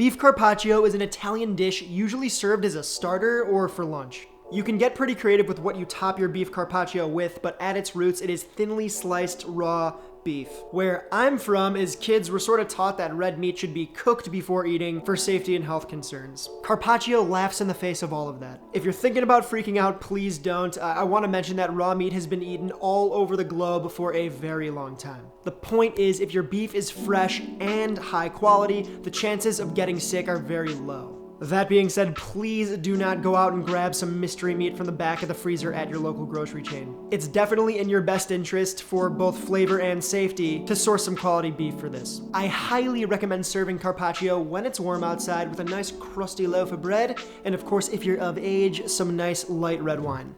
Beef carpaccio is an Italian dish usually served as a starter or for lunch. You can get pretty creative with what you top your beef carpaccio with, but at its roots, it is thinly sliced raw beef. Where I'm from is kids were sort of taught that red meat should be cooked before eating for safety and health concerns. Carpaccio laughs in the face of all of that. If you're thinking about freaking out, please don't. I want to mention that raw meat has been eaten all over the globe for a very long time. The point is, if your beef is fresh and high quality, the chances of getting sick are very low. That being said, please do not go out and grab some mystery meat from the back of the freezer at your local grocery chain. It's definitely in your best interest for both flavor and safety to source some quality beef for this. I highly recommend serving carpaccio when it's warm outside with a nice crusty loaf of bread, and of course, if you're of age, some nice light red wine.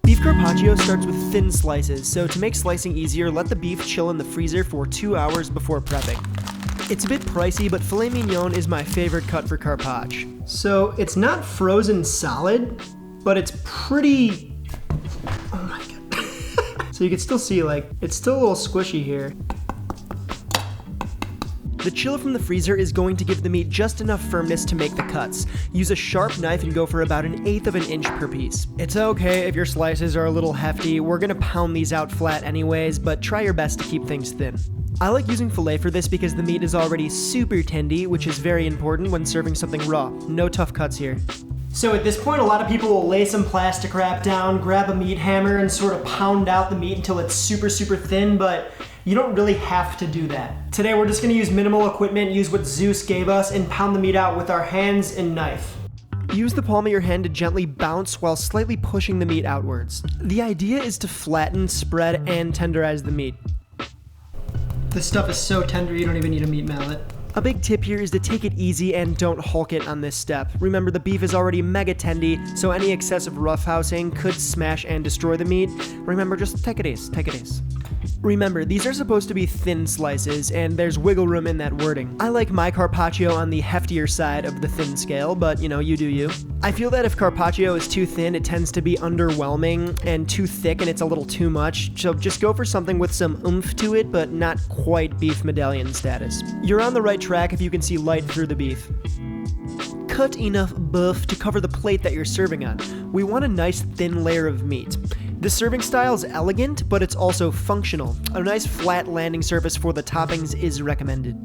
Beef carpaccio starts with thin slices, so to make slicing easier, let the beef chill in the freezer for 2 hours before prepping. It's a bit pricey, but filet mignon is my favorite cut for carpaccio. So it's not frozen solid, but it's pretty, oh my god. So you can still see, like, it's still a little squishy here. The chill from the freezer is going to give the meat just enough firmness to make the cuts. Use a sharp knife and go for about 1/8 of an inch per piece. It's okay if your slices are a little hefty, we're gonna pound these out flat anyways, but try your best to keep things thin. I like using filet for this because the meat is already super tendy, which is very important when serving something raw. No tough cuts here. So at this point, a lot of people will lay some plastic wrap down, grab a meat hammer, and sort of pound out the meat until it's super, super thin, but you don't really have to do that. Today, we're just gonna use minimal equipment, use what Zeus gave us, and pound the meat out with our hands and knife. Use the palm of your hand to gently bounce while slightly pushing the meat outwards. The idea is to flatten, spread, and tenderize the meat. This stuff is so tender you don't even need a meat mallet. A big tip here is to take it easy and don't hulk it on this step. Remember, the beef is already mega tendy, so any excessive roughhousing could smash and destroy the meat. Remember, just take it easy, take it easy. Remember, these are supposed to be thin slices, and there's wiggle room in that wording. I like my carpaccio on the heftier side of the thin scale, but you know, you do you. I feel that if carpaccio is too thin, it tends to be underwhelming, and too thick and it's a little too much, so just go for something with some oomph to it, but not quite beef medallion status. You're on the right track if you can see light through the beef. Cut enough boeuf to cover the plate that you're serving on. We want a nice thin layer of meat. This serving style is elegant, but it's also functional. A nice flat landing surface for the toppings is recommended.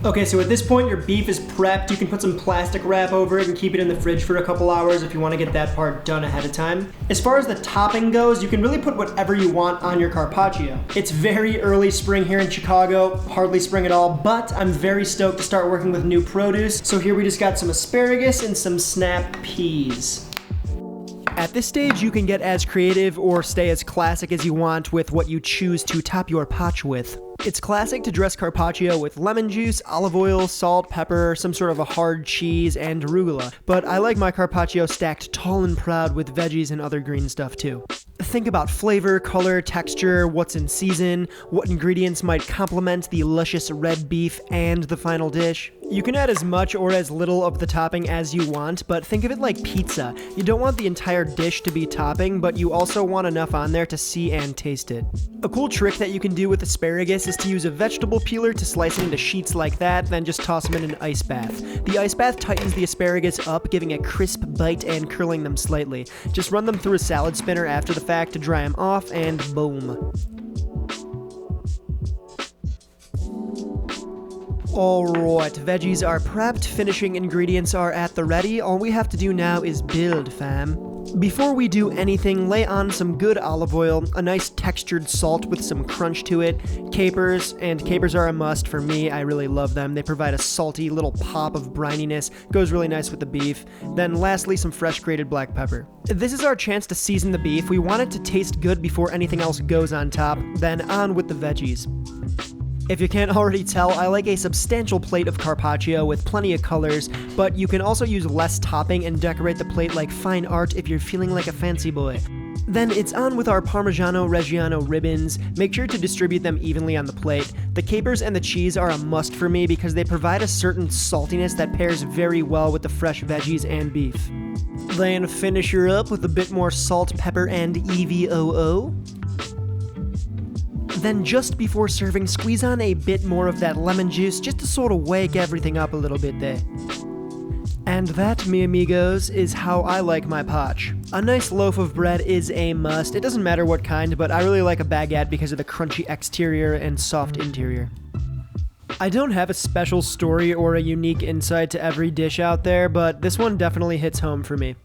Okay, so at this point your beef is prepped. You can put some plastic wrap over it and keep it in the fridge for a couple hours if you want to get that part done ahead of time. As far as the topping goes, you can really put whatever you want on your carpaccio. It's very early spring here in Chicago, hardly spring at all, but I'm very stoked to start working with new produce. So here we just got some asparagus and some snap peas. At this stage, you can get as creative or stay as classic as you want with what you choose to top your potch with. It's classic to dress carpaccio with lemon juice, olive oil, salt, pepper, some sort of a hard cheese, and arugula, but I like my carpaccio stacked tall and proud with veggies and other green stuff too. Think about flavor, color, texture, what's in season, what ingredients might complement the luscious red beef and the final dish. You can add as much or as little of the topping as you want, but think of it like pizza. You don't want the entire dish to be topping, but you also want enough on there to see and taste it. A cool trick that you can do with asparagus is to use a vegetable peeler to slice it into sheets like that, then just toss them in an ice bath. The ice bath tightens the asparagus up, giving a crisp bite and curling them slightly. Just run them through a salad spinner after the fact to dry them off, and boom. Alright, veggies are prepped, finishing ingredients are at the ready. All we have to do now is build, fam. Before we do anything, lay on some good olive oil, a nice textured salt with some crunch to it, capers, and capers are a must for me. I really love them. They provide a salty little pop of brininess, goes really nice with the beef. Then lastly, some fresh grated black pepper. This is our chance to season the beef. We want it to taste good before anything else goes on top, then on with the veggies. If you can't already tell, I like a substantial plate of carpaccio with plenty of colors, but you can also use less topping and decorate the plate like fine art if you're feeling like a fancy boy. Then it's on with our Parmigiano-Reggiano ribbons. Make sure to distribute them evenly on the plate. The capers and the cheese are a must for me because they provide a certain saltiness that pairs very well with the fresh veggies and beef. Then finish her up with a bit more salt, pepper, and EVOO. Then just before serving, squeeze on a bit more of that lemon juice just to sort of wake everything up a little bit there. And that, mi amigos, is how I like my potch. A nice loaf of bread is a must. It doesn't matter what kind, but I really like a baguette because of the crunchy exterior and soft interior. I don't have a special story or a unique insight to every dish out there, but this one definitely hits home for me.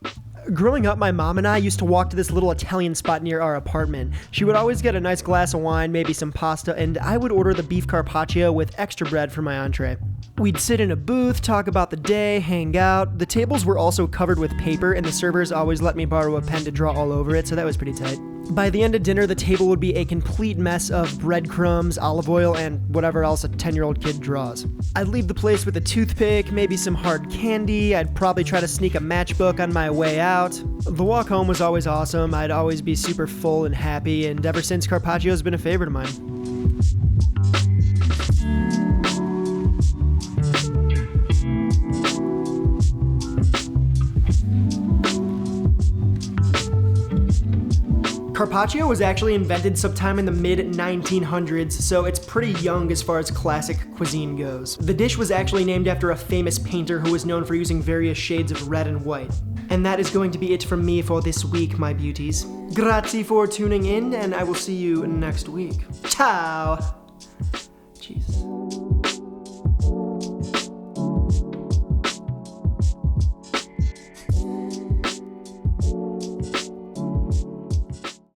Growing up, my mom and I used to walk to this little Italian spot near our apartment. She would always get a nice glass of wine, maybe some pasta, and I would order the beef carpaccio with extra bread for my entree. We'd sit in a booth, talk about the day, hang out. The tables were also covered with paper, and the servers always let me borrow a pen to draw all over it, so that was pretty tight. By the end of dinner, the table would be a complete mess of breadcrumbs, olive oil, and whatever else a 10-year-old kid draws. I'd leave the place with a toothpick, maybe some hard candy. I'd probably try to sneak a matchbook on my way out. The walk home was always awesome. I'd always be super full and happy, and ever since, Carpaccio's been a favorite of mine. Carpaccio was actually invented sometime in the mid-1900s, so it's pretty young as far as classic cuisine goes. The dish was actually named after a famous painter who was known for using various shades of red and white. And that is going to be it from me for this week, my beauties. Grazie for tuning in, and I will see you next week. Ciao!